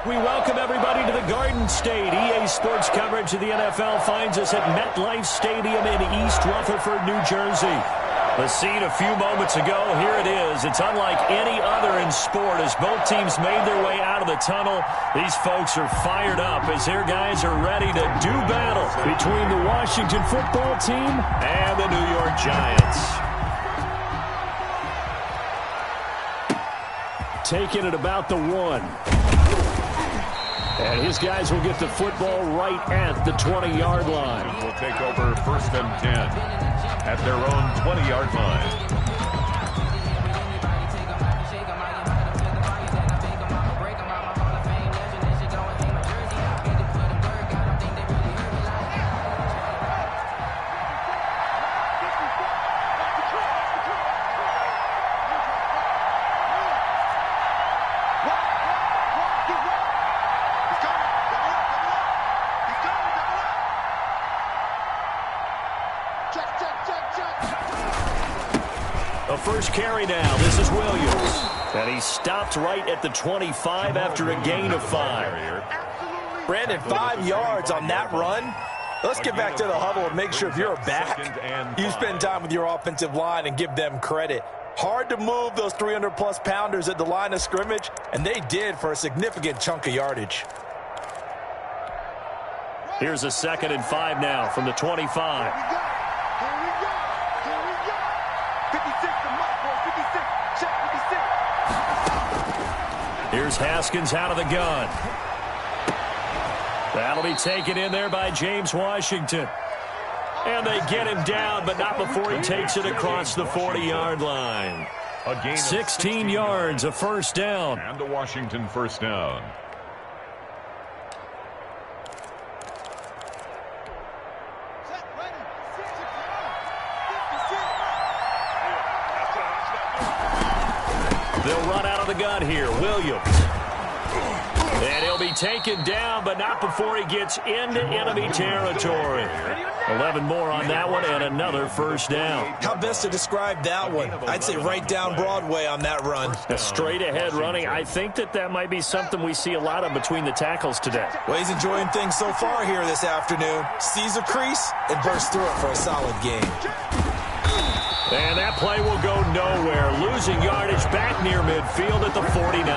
We welcome everybody to the Garden State. EA Sports coverage of the NFL finds us at MetLife Stadium in East Rutherford, New Jersey. The scene a few moments ago, here it is. It's unlike any other in sport as both teams made their way out of the tunnel. These folks are fired up as their guys are ready to do battle between the Washington football team and the New York Giants. Taking it about the 1. And his guys will get the football right at the 20-yard line. Will take over 1st and 10 at their own 20-yard line. The first carry now. This is Williams. And he stopped right at the 25 after a gain of 5. Brandon, 5 yards on that run. Let's get back to the huddle and make sure if you're a back, you spend time with your offensive line and give them credit. Hard to move those 300-plus pounders at the line of scrimmage, and they did for a significant chunk of yardage. Here's a 2nd and 5 now from the 25. Here's Haskins out of the gun. That'll be taken in there by James Washington. And they get him down, but not before he takes it across the 40-yard line. 16 yards, a first down. And the Washington first down. They'll run out of the gun here. Williams. And he'll be taken down, but not before he gets into enemy territory. 11 more on that one and another first down. How best to describe that one? I'd say right down Broadway on that run. A straight ahead running. I think that might be something we see a lot of between the tackles today. Well, he's enjoying things so far here this afternoon. Sees a crease and bursts through it for a solid gain. And that play will go nowhere. Losing yardage back near midfield at the 49.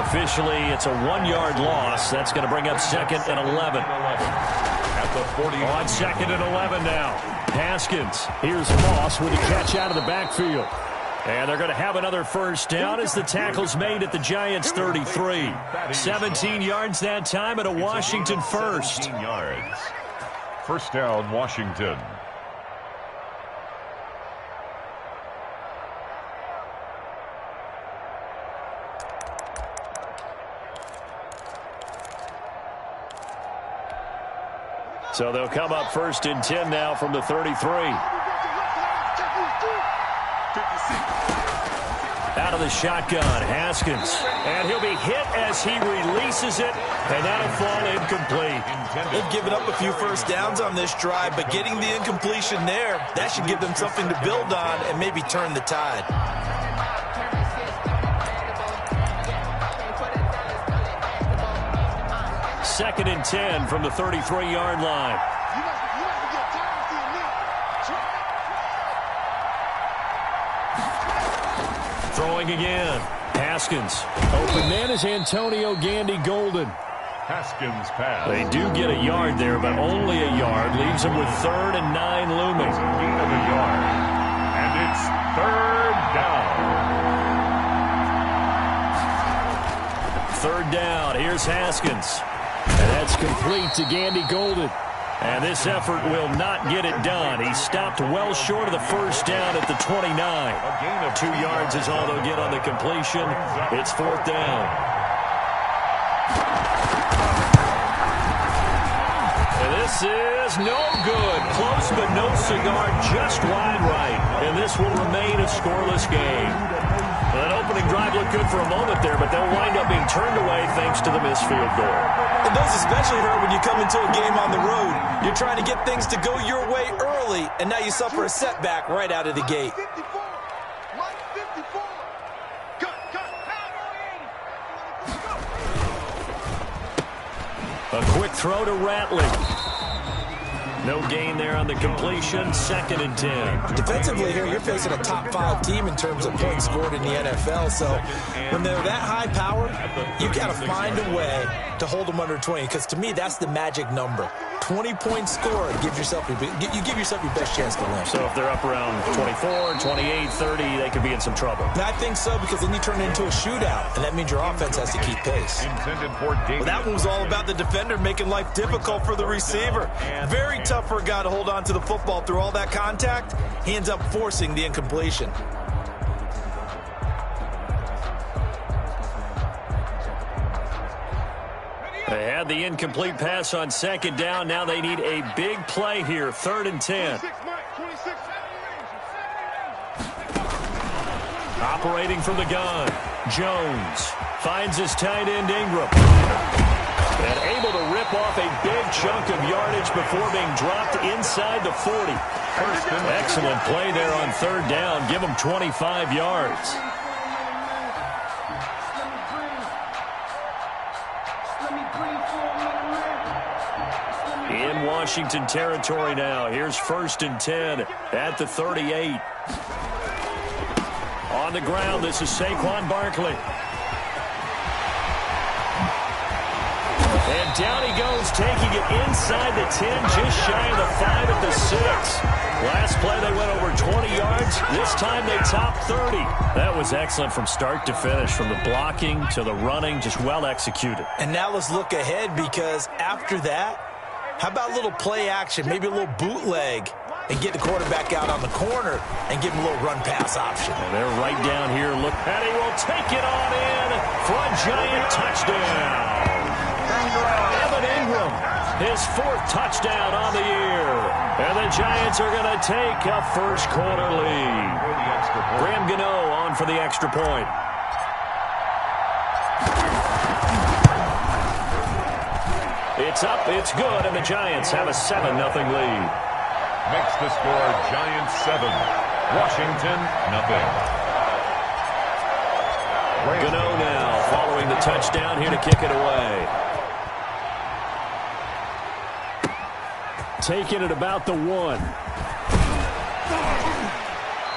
Officially, it's a 1-yard loss. That's going to bring up 2nd and 11. At the 40. On 2nd and 11 now. Haskins. Here's Moss with a catch out of the backfield. And they're going to have another first down as the tackle's made at the Giants' 33. 17 yards that time and a Washington first. 17 yards. First down, Washington. So they'll come up 1st and 10 now from the 33. Out of the shotgun, Haskins. And he'll be hit as he releases it, and that'll fall incomplete. They've given up a few first downs on this drive, but getting the incompletion there, that should give them something to build on and maybe turn the tide. Second and 10 from the 33-yard line. Throwing again. Haskins. Open man is Antonio Gandy Golden. Haskins pass. They do get a yard there, but only a yard. Leaves them with 3rd and 9 looming. It's a gain of a yard. And it's 3rd down. 3rd down. Here's Haskins. And that's complete to Gandy Golden. And this effort will not get it done. He stopped well short of the first down at the 29. A gain of 2 yards is all they'll get on the completion. It's 4th down. And this is no good. Close but no cigar, just wide right. And this will remain a scoreless game. That opening drive looked good for a moment there, but they'll wind up being turned away thanks to the missed field goal. And those especially hurt when you come into a game on the road. You're trying to get things to go your way early, and now you suffer a setback right out of the gate. A quick throw to Rattling. No gain there on the completion. 2nd and 10. Defensively here, you're facing a top 5 team in terms of points scored in the NFL. So when they're that high powered, you've got to find a way to hold them under 20. Because to me, that's the magic number. 20 points scored gives yourself you give yourself your best chance to win. So if they're up around 24, 28, 30, they could be in some trouble. And I think so, because then you turn it into a shootout, and that means your offense has to keep pace. Well, that one was all about the defender making life difficult for the receiver. Very tough for a guy to hold on to the football through all that contact. He ends up forcing the incompletion. They had the incomplete pass on 2nd down. Now they need a big play here. 3rd and 10. Operating from the gun. Jones finds his tight end Ingram. And able to rip off a big chunk of yardage before being dropped inside the 40. Excellent play there on 3rd down. Give him 25 yards. In Washington territory now. Here's 1st and 10 at the 38. On the ground, this is Saquon Barkley. And down he goes, taking it inside the 10, just shy of the 5 at the 6. Last play, they went over 20 yards. This time, they topped 30. That was excellent from start to finish, from the blocking to the running, just well executed. And now let's look ahead, because after that, how about a little play action, maybe a little bootleg, and get the quarterback out on the corner and give him a little run-pass option. And they're right down here. Look, and he will take it on in for a Giant touchdown. Evan Ingram, his 4th touchdown on the year. And the Giants are going to take a first-quarter lead. Graham Gano on for the extra point. It's up, it's good, and the Giants have a 7-0 lead. Makes the score Giants 7, Washington 0. Gano now following the touchdown here to kick it away. Taking it about the 1.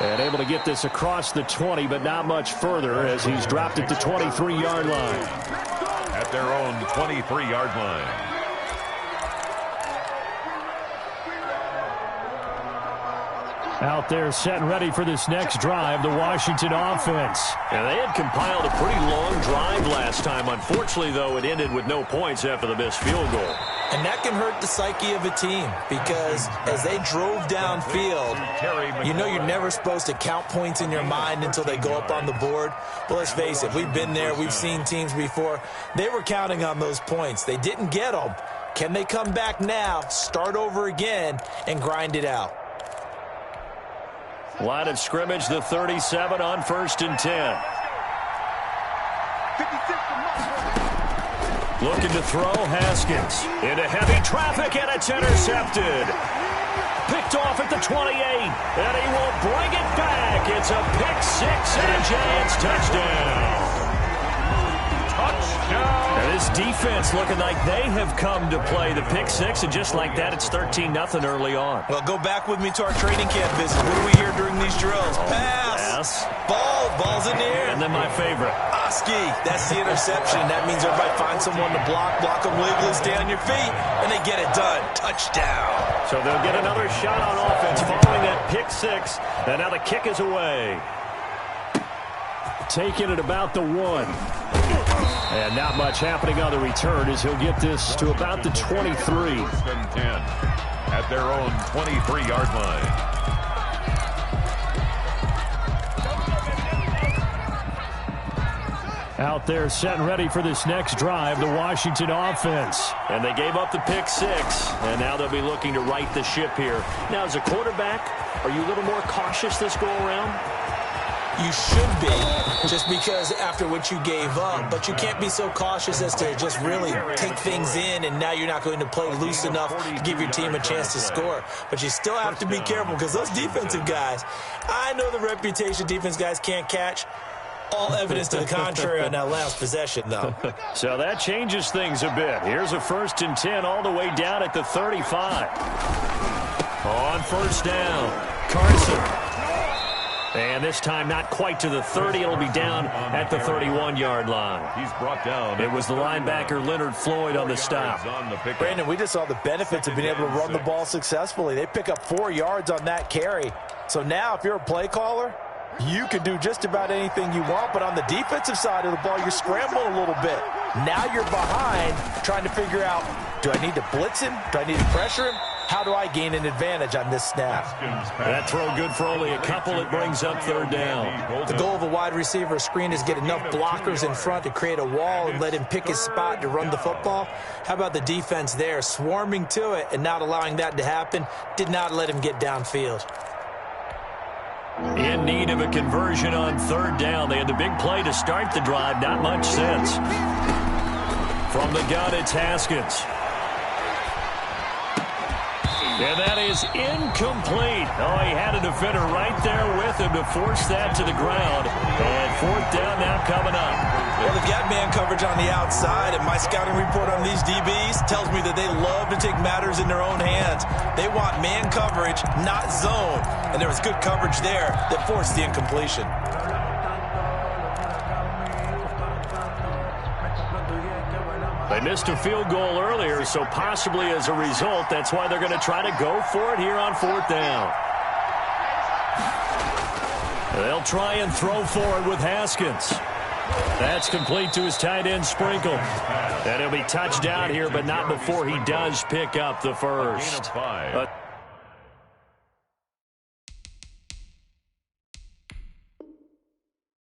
And able to get this across the 20, but not much further as he's dropped it to 23-yard line. At their own 23-yard line. Out there set and ready for this next drive, the Washington offense. And they had compiled a pretty long drive last time. Unfortunately, though, it ended with no points after the missed field goal. And that can hurt the psyche of a team, because as they drove downfield, you know you're never supposed to count points in your mind until they go up on the board. But let's face it, we've been there, we've seen teams before. They were counting on those points. They didn't get them. Can they come back now, start over again, and grind it out? Line of scrimmage, the 37 on 1st and 10. Looking to throw, Haskins. Into heavy traffic, and it's intercepted. Picked off at the 28, and he will bring it back. It's a pick 6 and a Giants touchdown. Touchdown. Now this defense looking like they have come to play the pick 6, and just like that, it's 13-0 early on. Well, go back with me to our training camp visit. What do we hear during these drills? Pass. Ball's in the air. And then my favorite. Oski, that's the interception. That means everybody finds someone to block them legally, stay on your feet, and they get it done. Touchdown. So they'll get another shot on offense following that pick 6, and now the kick is away. Taking it about the 1. And not much happening on the return as he'll get this to about the 23. 1st and 10 at their own 23-yard line. Out there set and ready for this next drive, the Washington offense. And they gave up the pick 6, and now they'll be looking to right the ship here. Now, as a quarterback, are you a little more cautious this go-around? You should be, just because after what you gave up, but you can't be so cautious as to just really take things in, and now you're not going to play loose enough to give your team a chance to score. But you still have to be careful, because those defensive guys, I know the reputation defense guys can't catch, All evidence to the contrary on that last possession, though. So that changes things a bit. Here's a 1st and 10 all the way down at the 35. On 1st down, Carson. And this time not quite to the 30. It'll be down at the 31-yard line. He's brought down. It was the linebacker Leonard Floyd on the stop. Brandon, we just saw the benefits of being able to run the ball successfully. They pick up 4 yards on that carry. So now if you're a play caller, you can do just about anything you want, but on the defensive side of the ball, you're scrambling a little bit. Now you're behind trying to figure out, do I need to blitz him? Do I need to pressure him? How do I gain an advantage on this snap? That throw good for only a couple. It brings up 3rd down. The goal of a wide receiver screen is get enough blockers in front to create a wall and let him pick his spot to run the football. How about the defense there, swarming to it and not allowing that to happen? Did not let him get downfield. In need of a conversion on 3rd down. They had the big play to start the drive. Not much sense. From the gun, it's Haskins. And that is incomplete. Oh, he had a defender right there with him to force that to the ground. And 4th down now coming up. Well, they've got man coverage on the outside, and my scouting report on these DBs tells me that they love to take matters in their own hands. They want man coverage, not zone. And there was good coverage there that forced the incompletion. They missed a field goal earlier, so possibly as a result, that's why they're going to try to go for it here on 4th down. They'll try and throw for it with Haskins. That's complete to his tight end, Sprinkle. And he'll be touched down here, but not before he does pick up the first.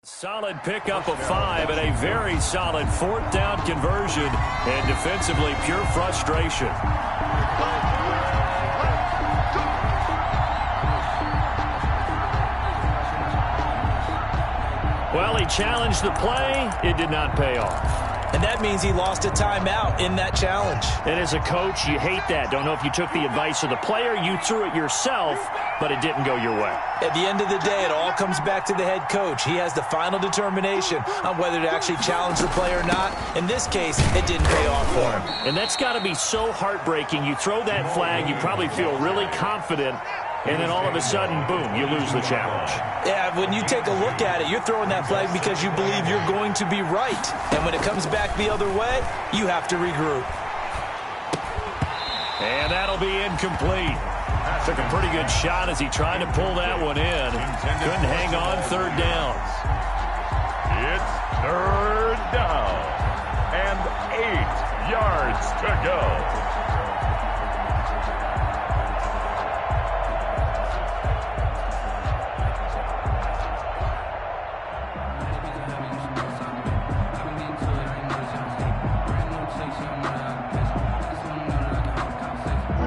Solid pickup of 5 and a very solid 4th down conversion, and defensively pure frustration. Well, he challenged the play. It did not pay off. And that means he lost a timeout in that challenge. And as a coach, you hate that. Don't know if you took the advice of the player. You threw it yourself, but it didn't go your way. At the end of the day, it all comes back to the head coach. He has the final determination on whether to actually challenge the play or not. In this case, it didn't pay off for him. And that's got to be so heartbreaking. You throw that flag, you probably feel really confident, and then all of a sudden, boom, you lose the challenge. Yeah, when you take a look at it, you're throwing that flag because you believe you're going to be right. And when it comes back the other way, you have to regroup. And that'll be incomplete. Took a pretty good shot as he tried to pull that one in. Couldn't hang on 3rd down. It's 3rd down and 8 yards to go.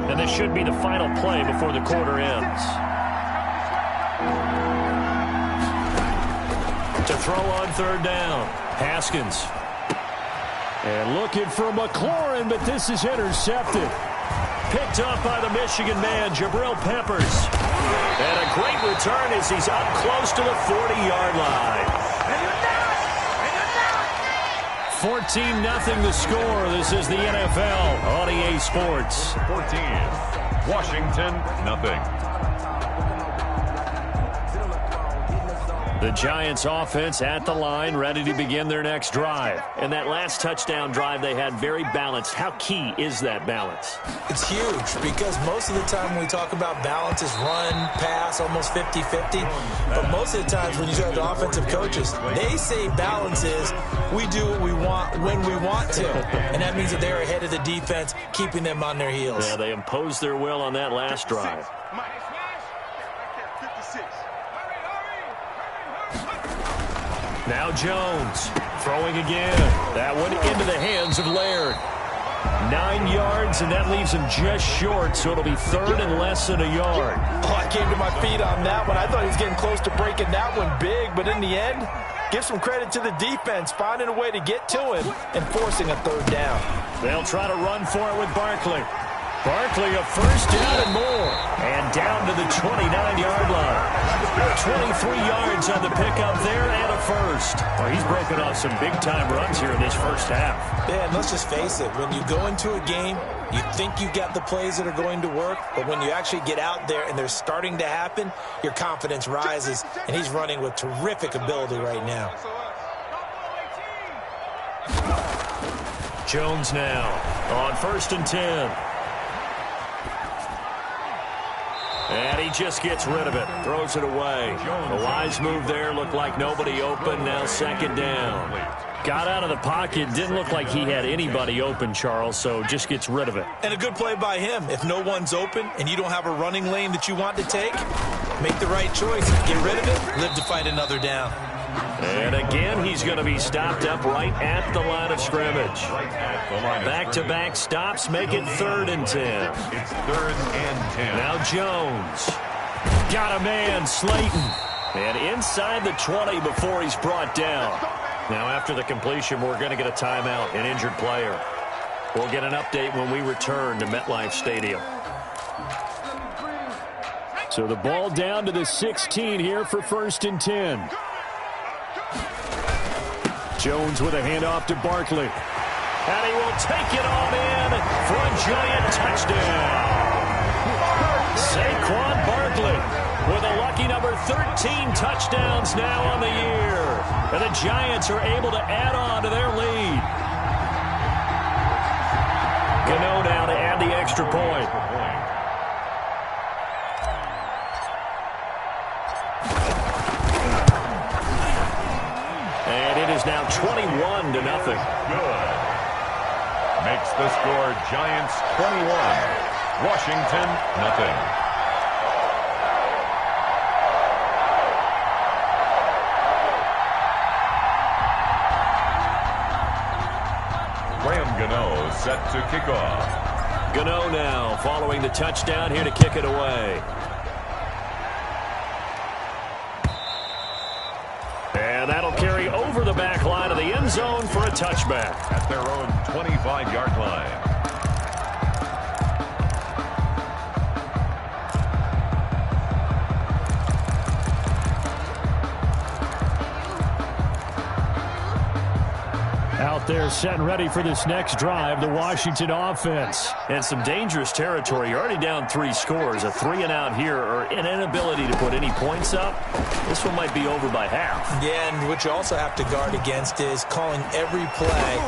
And this should be the final play before the quarter ends. To throw on 3rd down, Haskins. And looking for McLaurin, but this is intercepted. Picked up by the Michigan man, Jabril Peppers. And a great return as he's up close to the 40-yard line. 14-0 the score. This is the NFL on EA Sports. 14, Washington, 0. The Giants offense at the line, ready to begin their next drive. And that last touchdown drive they had very balanced. How key is that balance? It's huge because most of the time when we talk about balance is run, pass, almost 50-50. But most of the times when you talk to offensive coaches, they say balance is we do what we want when we want to. And that means that they're ahead of the defense, keeping them on their heels. Yeah, they imposed their will on that last drive. Now Jones throwing again. That one into the hands of Laird. 9 yards, and that leaves him just short, so it'll be 3rd and less than a yard. Oh, I came to my feet on that one. I thought he was getting close to breaking that one big, but in the end, give some credit to the defense, finding a way to get to him and forcing a 3rd down. They'll try to run for it with Barkley. Barkley a first down and more. And down to the 29-yard line. 23 yards on the pickup there and a first. Well, he's broken off some big-time runs here in this first half. Yeah, and let's just face it. When you go into a game, you think you got the plays that are going to work, but when you actually get out there and they're starting to happen, your confidence rises, and he's running with terrific ability right now. Jones now on 1st and 10. And he just gets rid of it. Throws it away. A wise move there. Looked like nobody open. Now 2nd down. Got out of the pocket. Didn't look like he had anybody open, Charles, so just gets rid of it. And a good play by him. If no one's open and you don't have a running lane that you want to take, make the right choice. Get rid of it. Live to fight another down. And again, he's going to be stopped up right at the line of scrimmage. Back-to-back stops make it 3rd and 10. It's 3rd and 10. Now Jones. Got a man, Slayton. And inside the 20 before he's brought down. Now after the completion, we're going to get a timeout, an injured player. We'll get an update when we return to MetLife Stadium. So the ball down to the 16 here for 1st and 10. Jones with a handoff to Barkley. And he will take it on in for a giant touchdown. Saquon Barkley with a lucky number 13 touchdowns now on the year. And the Giants are able to add on to their lead. Gano now to add the extra point. Is now 21-0. Good. Makes the score Giants 21, Washington nothing. Graham Gano set to kick off. Gano now following the touchdown here to kick it away. And that'll carry over the back line of the end zone for a touchback. At their own 25-yard line. Out there set and ready for this next drive, the Washington offense. And some dangerous territory. You're already down 3 scores. A 3-and-out here or an inability to put any points up. This one might be over by half. Yeah, and what you also have to guard against is calling every play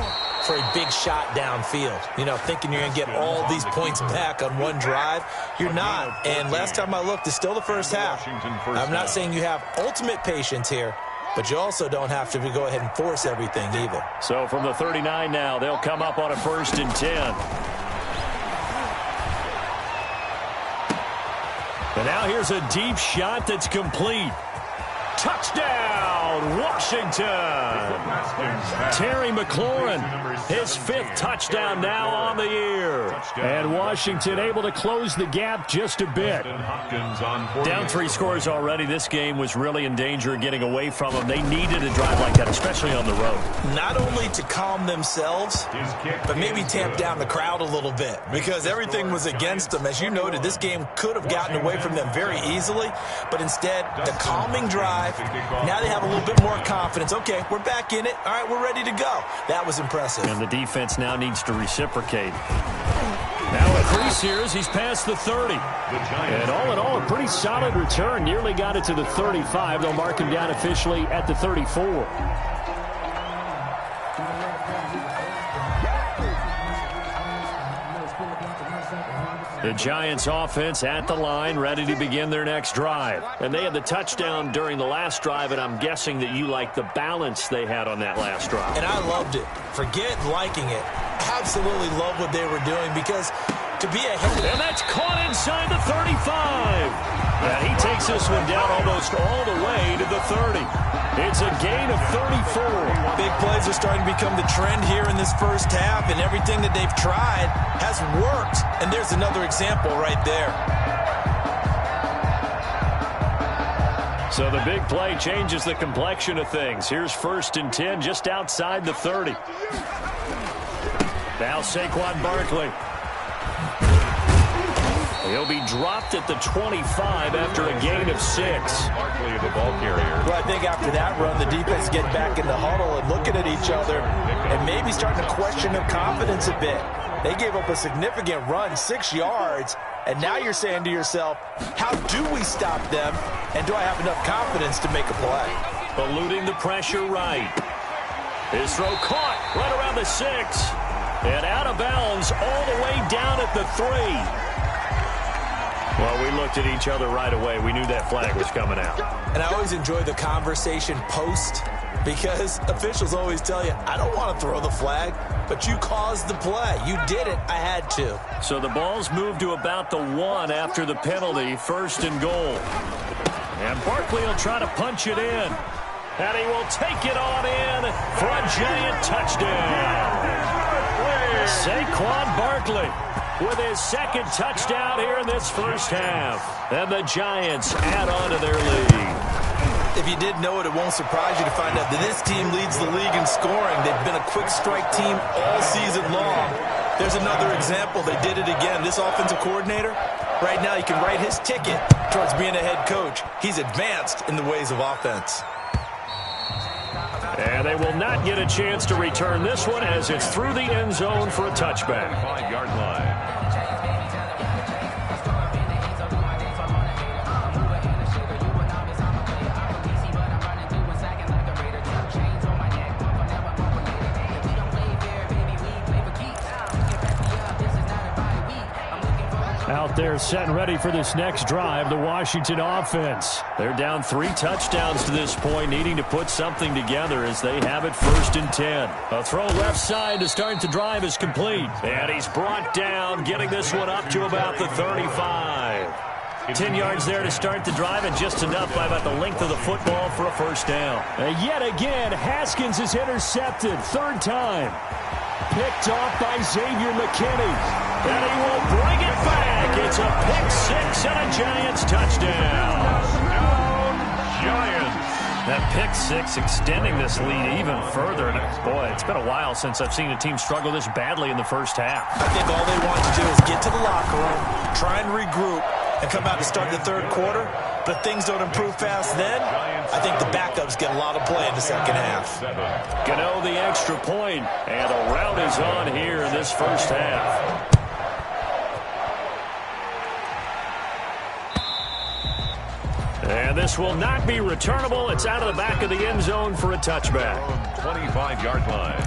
for a big shot downfield. You know, thinking you're going to get all these points back on one drive. You're not. And last time I looked, it's still the first half. I'm not saying you have ultimate patience here, but you also don't have to go ahead and force everything either. So from the 39 now, they'll come up on a 1st and 10. And now here's a deep shot that's complete. Touchdown, Washington. Terry McLaurin, his 5th touchdown now on the year. And Washington able to close the gap just a bit. Down 3 scores already. This game was really in danger of getting away from them. They needed a drive like that, especially on the road. Not only to calm themselves, but maybe tamp down the crowd a little bit, because everything was against them. As you noted, this game could have gotten away from them very easily, but instead, the calming drive, now they have a little bit more confidence. Okay, we're back in it. All right, we're ready to go. That was impressive. And the defense now needs to reciprocate. Now a crease here as he's past the 30. And all in all, a pretty solid return. Nearly got it to the 35. They'll mark him down officially at the 34. The Giants offense at the line, ready to begin their next drive. And they had the touchdown during the last drive, and I'm guessing that you like the balance they had on that last drive. And I loved it. Forget liking it. Absolutely love what they were doing, because to be ahead. And that's caught inside the 35. And he takes this one down almost all the way to the 30. It's a gain of 34. Big plays are starting to become the trend here in this first half, and everything that they've tried has worked. And there's another example right there. So the big play changes the complexion of things. Here's 1st and 10 just outside the 30. Now Saquon Barkley. He'll be dropped at the 25 after a gain of 6. Barkley, the ball carrier. Well, I think after that run, the defense get back in the huddle and looking at each other and maybe starting to question their confidence a bit. They gave up a significant run, 6 yards, and now you're saying to yourself, how do we stop them, and do I have enough confidence to make a play? Eluding the pressure right. His throw caught right around the 6. And out of bounds all the way down at the 3. Well, we looked at each other right away. We knew that flag was coming out. And I always enjoy the conversation post because officials always tell you, I don't want to throw the flag, but you caused the play. You did it. I had to. So the ball's moved to about the 1 after the penalty, 1st and goal. And Barkley will try to punch it in. And he will take it on in for a Giant touchdown. Saquon Barkley with his 2nd touchdown here in this first half. And the Giants add on to their lead. If you didn't know it, it won't surprise you to find out that this team leads the league in scoring. They've been a quick strike team all season long. There's another example. They did it again. This offensive coordinator, right now, you can write his ticket towards being a head coach. He's advanced in the ways of offense. And they will not get a chance to return this one as it's through the end zone for a touchback. 5-yard line. Out there set and ready for this next drive, the Washington offense. They're down 3 touchdowns to this point, needing to put something together as they have it 1st and 10. A throw left side to start the drive is complete. And he's brought down, getting this one up to about the 35. 10 yards there to start the drive, and just enough by about the length of the football for a 1st down. And yet again, Haskins is intercepted, 3rd time. Picked off by Xavier McKinney. And he will bring it back. It's a pick 6 and a Giants touchdown. Giants. That pick 6 extending this lead even further. And boy, it's been a while since I've seen a team struggle this badly in the first half. I think all they want to do is get to the locker room, try and regroup, and come out to start the 3rd quarter. But if things don't improve fast then, I think the backups get a lot of play in the 2nd half. Gano the extra point, and the route is on here in this first half. And this will not be returnable. It's out of the back of the end zone for a touchback. 25-yard line.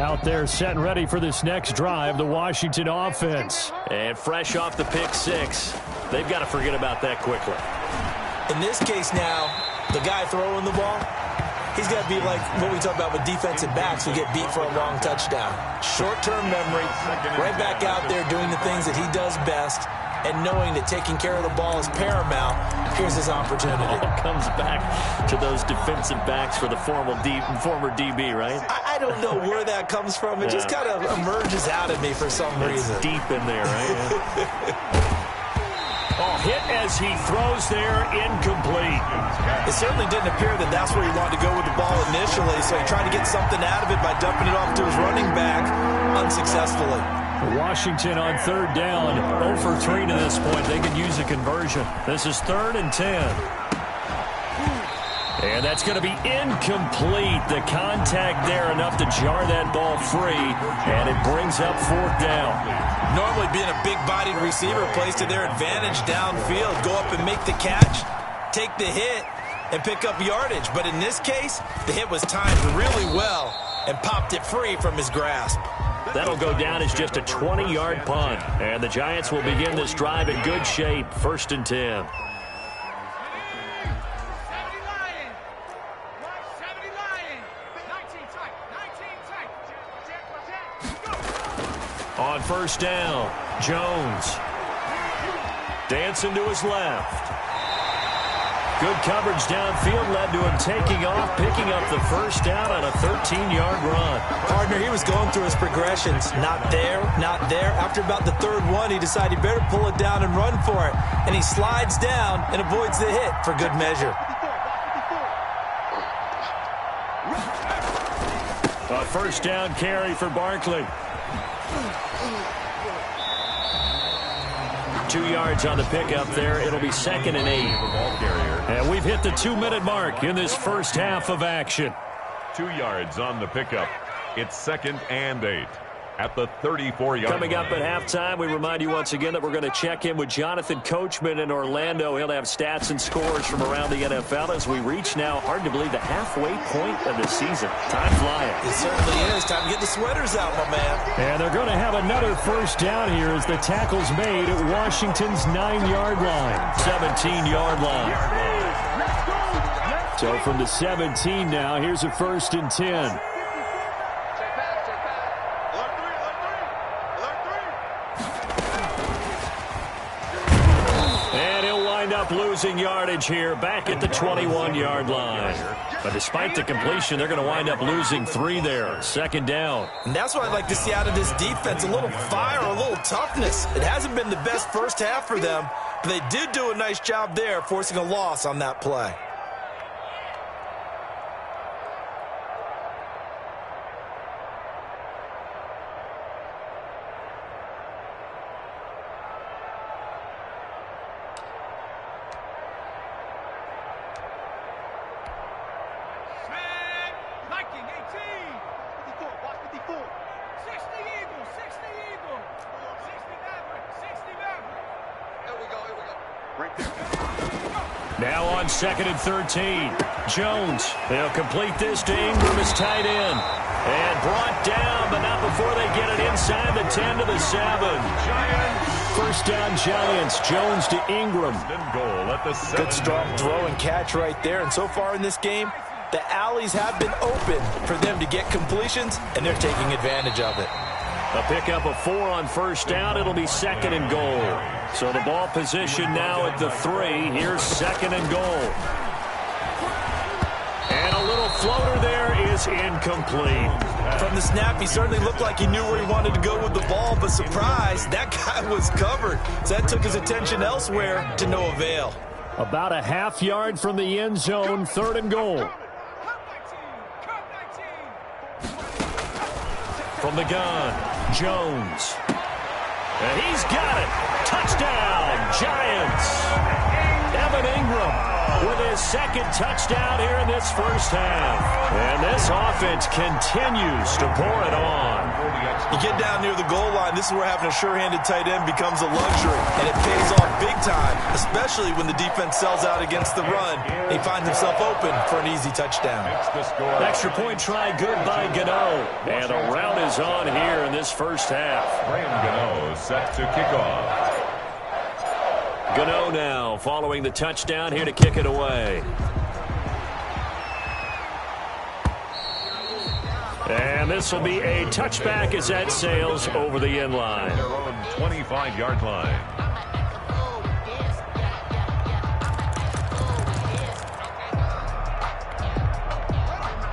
Out there set and ready for this next drive, the Washington offense. And fresh off the pick 6, they've got to forget about that quickly. In this case now, the guy throwing the ball, he's got to be like what we talk about with defensive backs who get beat for a long touchdown. Short-term memory, right back out there doing the things that he does best, and knowing that taking care of the ball is paramount. Here's his opportunity. It comes back to those defensive backs for the former DB, right? I don't know where that comes from. It just kind of emerges out of me for some reason. Deep in there, right? Oh, hit as he throws there, incomplete. It certainly didn't appear that that's where he wanted to go with the ball initially, so he tried to get something out of it by dumping it off to his running back unsuccessfully. Washington on 3rd down, 0 for 3 to this point. They could use a conversion. This is 3rd and 10. And that's going to be incomplete. The contact there enough to jar that ball free, and it brings up 4th down. Normally being a big-bodied receiver plays to their advantage downfield. Go up and make the catch, take the hit, and pick up yardage. But in this case, the hit was timed really well and popped it free from his grasp. That'll go down as just a 20-yard punt. And the Giants will begin this drive in good shape, 1st and 10. On 1st down, Jones. Dancing to his left. Good coverage downfield led to him taking off, picking up the 1st down on a 13-yard run. Partner, he was going through his progressions. Not there, not there. After about the 3rd one, he decided he better pull it down and run for it. And he slides down and avoids the hit for good measure. A 1st down carry for Barkley. 2 yards on the pickup there. It'll be 2nd and 8. And we've hit the 2-minute mark in this first half of action. 2 yards on the pickup. It's 2nd and 8 at the 34-yard line. Coming up at halftime, we remind you once again that we're going to check in with Jonathan Coachman in Orlando. He'll have stats and scores from around the NFL as we reach now, hard to believe, the halfway point of the season. Time flying. It certainly is. Time to get the sweaters out, my man. And they're going to have another first down here as the tackle's made at Washington's 9-yard line. 17-yard line. So from the 17 now, here's a 1st and 10. Losing yardage here back at the 21-yard line. But despite the completion, they're going to wind up losing 3 there. 2nd down. And that's what I'd like to see out of this defense, a little fire, a little toughness. It hasn't been the best first half for them, but they did do a nice job there, forcing a loss on that play. Now on 2nd and 13. Jones. They'll complete this to Ingram as tight end. And brought down, but not before they get it inside the 10 to the 7. First down, Giants. Jones to Ingram. Good strong throw and catch right there. And so far in this game, the alleys have been open for them to get completions, and they're taking advantage of it. A pickup of 4 on first down. It'll be 2nd and goal. So the ball position now at the 3. Here's 2nd and goal. And a little floater there is incomplete. From the snap, he certainly looked like he knew where he wanted to go with the ball, but surprise, that guy was covered. So that took his attention elsewhere to no avail. About a half yard from the end zone, 3rd and goal. From the gun. Jones. And he's got it. Touchdown, Giants. Evan Ingram with his 2nd touchdown here in this first half. And this offense continues to pour it on. You get down near the goal line, this is where having a sure-handed tight end becomes a luxury. And it pays off big time, especially when the defense sells out against the run. He finds himself open for an easy touchdown. Extra point try good by Gano. And the rout is on here in this first half. Graham Gano set to kick off. Gano now following the touchdown here to kick it away. And this will be a touchback as that sails over the end line. Their own 25-yard line.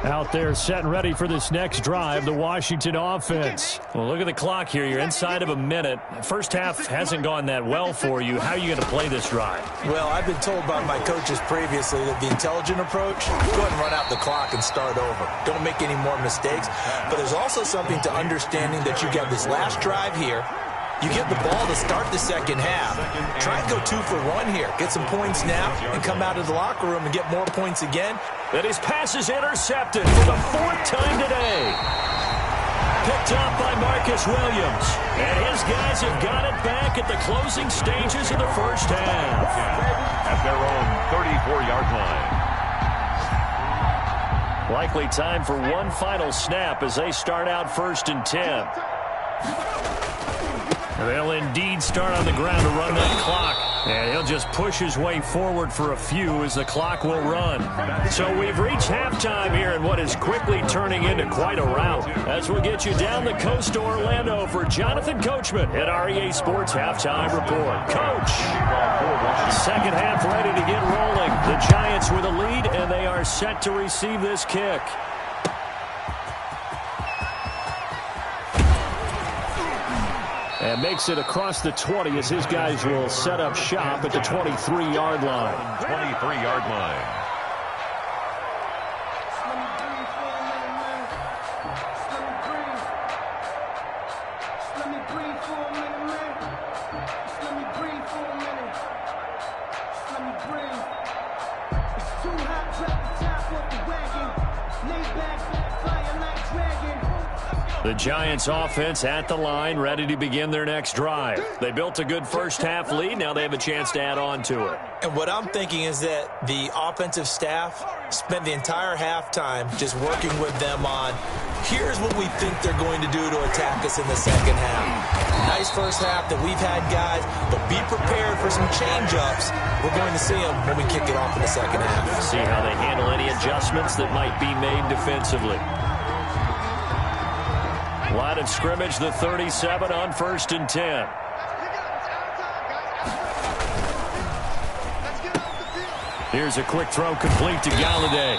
Out there set and ready for this next drive, the Washington offense. Well, look at the clock here. You're inside of a minute. First half hasn't gone that well for you. How are you going to play this drive? Well, I've been told by my coaches previously that the intelligent approach, go ahead and run out the clock and start over. Don't make any more mistakes. But there's also something to understanding that you got this last drive here. You get the ball to start the second half. Try and go 2 for 1 here. Get some points now and come out of the locker room and get more points again. And his pass is intercepted for the 4th time today. Picked up by Marcus Williams. And his guys have got it back at the closing stages of the first half. At their own 34-yard line. Likely time for one final snap as they start out 1st and 10. They'll indeed start on the ground to run that clock. And he'll just push his way forward for a few as the clock will run. So we've reached halftime here in what is quickly turning into quite a rout. As we'll get you down the coast to Orlando for Jonathan Coachman at our EA Sports Halftime Report. Coach, second half ready to get rolling. The Giants with a lead, and they are set to receive this kick. And makes it across the 20 as his guys will set up shop at the 23-yard line. 23-yard line. The Giants offense at the line, ready to begin their next drive. They built a good first-half lead. Now they have a chance to add on to it. And what I'm thinking is that the offensive staff spent the entire halftime just working with them on, here's what we think they're going to do to attack us in the second half. Nice first half that we've had, guys, but be prepared for some change-ups. We're going to see them when we kick it off in the second half. See how they handle any adjustments that might be made defensively. Line of scrimmage, the 37 on 1st and 10. Here's a quick throw complete to Galladay.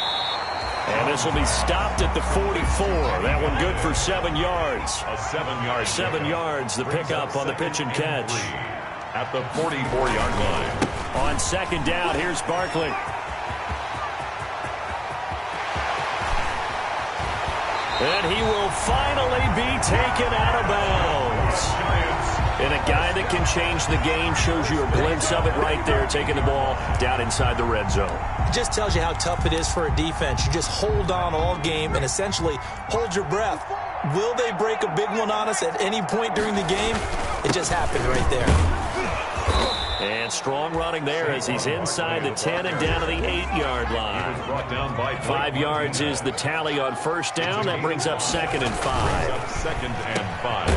And this will be stopped at the 44. That one good for 7 yards. A 7-yard. 7 yards, the pickup on the pitch and catch. At the 44-yard line. On second down, here's Barkley. And he will finally be taken out of bounds. And a guy that can change the game, shows you a glimpse of it right there, taking the ball down inside the red zone. It just tells you how tough it is for a defense. You just hold on all game and essentially hold your breath. Will they break a big one on us at any point during the game? It just happened right there. And strong running there as he's inside the 10 and down to the 8-yard line. 5 yards is the tally on first down. That brings up 2nd and 5. 2nd and 5.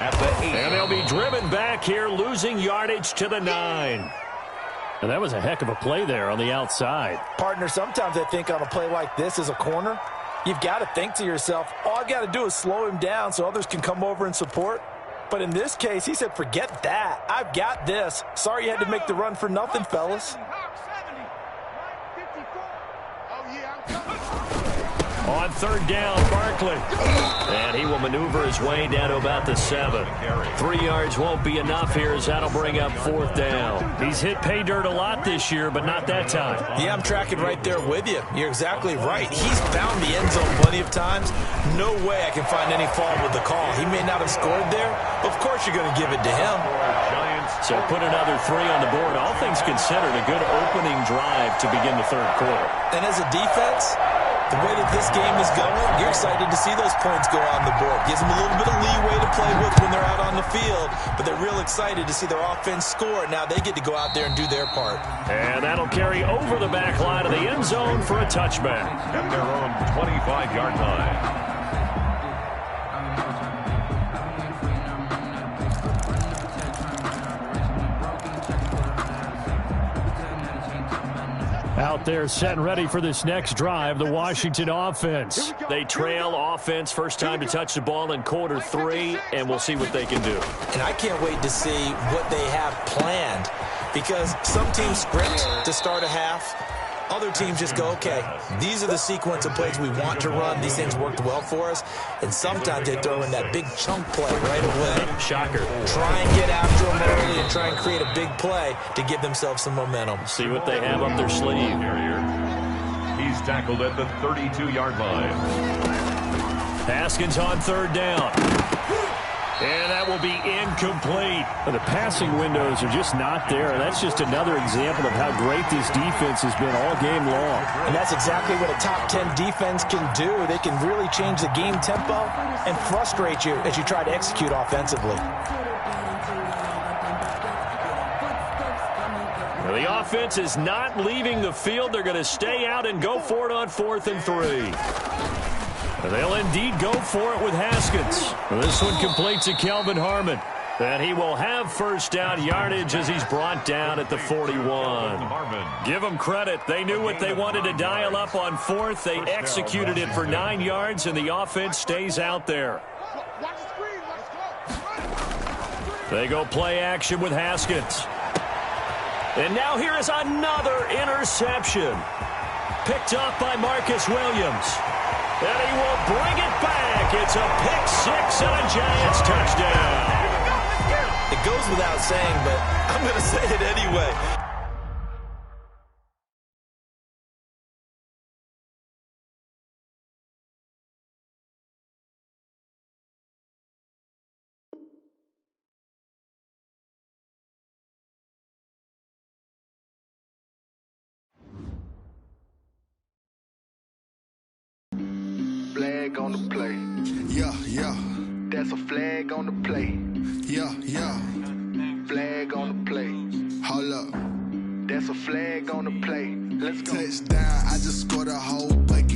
At the 8. And they'll be driven back here, losing yardage to the 9. And that was a heck of a play there on the outside. Partner, sometimes I think on a play like this as a corner, you've got to think to yourself, all I've got to do is slow him down so others can come over and support. But in this case, he said, forget that. I've got this. Sorry you had to make the run for nothing, fellas. On third down, Barkley. And he will maneuver his way down to about the 7. 3 yards won't be enough here as that'll bring up 4th down. He's hit pay dirt a lot this year, but not that time. Yeah, I'm tracking right there with you. You're exactly right. He's found the end zone plenty of times. No way I can find any fault with the call. He may not have scored there, but of course you're going to give it to him. So put another 3 on the board. All things considered, a good opening drive to begin the third quarter. And as a defense, the way that this game is going, you're excited to see those points go on the board. Gives them a little bit of leeway to play with when they're out on the field, but they're real excited to see their offense score. Now they get to go out there and do their part. And that'll carry over the back line of the end zone for a touchback. At their own 25-yard line. Out there set and ready for this next drive, the Washington offense. They trail offense, first time to touch the ball in quarter 3, and we'll see what they can do. And I can't wait to see what they have planned, because some teams script to start a half. Other teams just go, okay, these are the sequence of plays we want to run. These things worked well for us. And sometimes they throw in that big chunk play right away. Shocker. Try and get after them early and try and create a big play to give themselves some momentum. See what they have up their sleeve. He's tackled at the 32-yard line. Haskins on third down. And that will be incomplete. The passing windows are just not there. That's just another example of how great this defense has been all game long. And that's exactly what a top 10 defense can do. They can really change the game tempo and frustrate you as you try to execute offensively. Well, the offense is not leaving the field. They're going to stay out and go for it on 4th and 3. They'll indeed go for it with Haskins. This one completes to Kelvin Harmon. And he will have first down yardage as he's brought down at the 41. Give them credit. They knew what they wanted to dial up on 4th. They executed it for 9 yards, and the offense stays out there. They go play action with Haskins. And now here is another interception. Picked up by Marcus Williams. And he will bring it back. It's a pick-6 and a Giants touchdown. It goes without saying, but I'm going to say it anyway. flag on the play. Yeah, yeah. That's a flag on the play. Yeah, yeah. Flag on the play. Hold up. That's a flag on the play. Let's go. Touchdown, I just scored a whole bucket.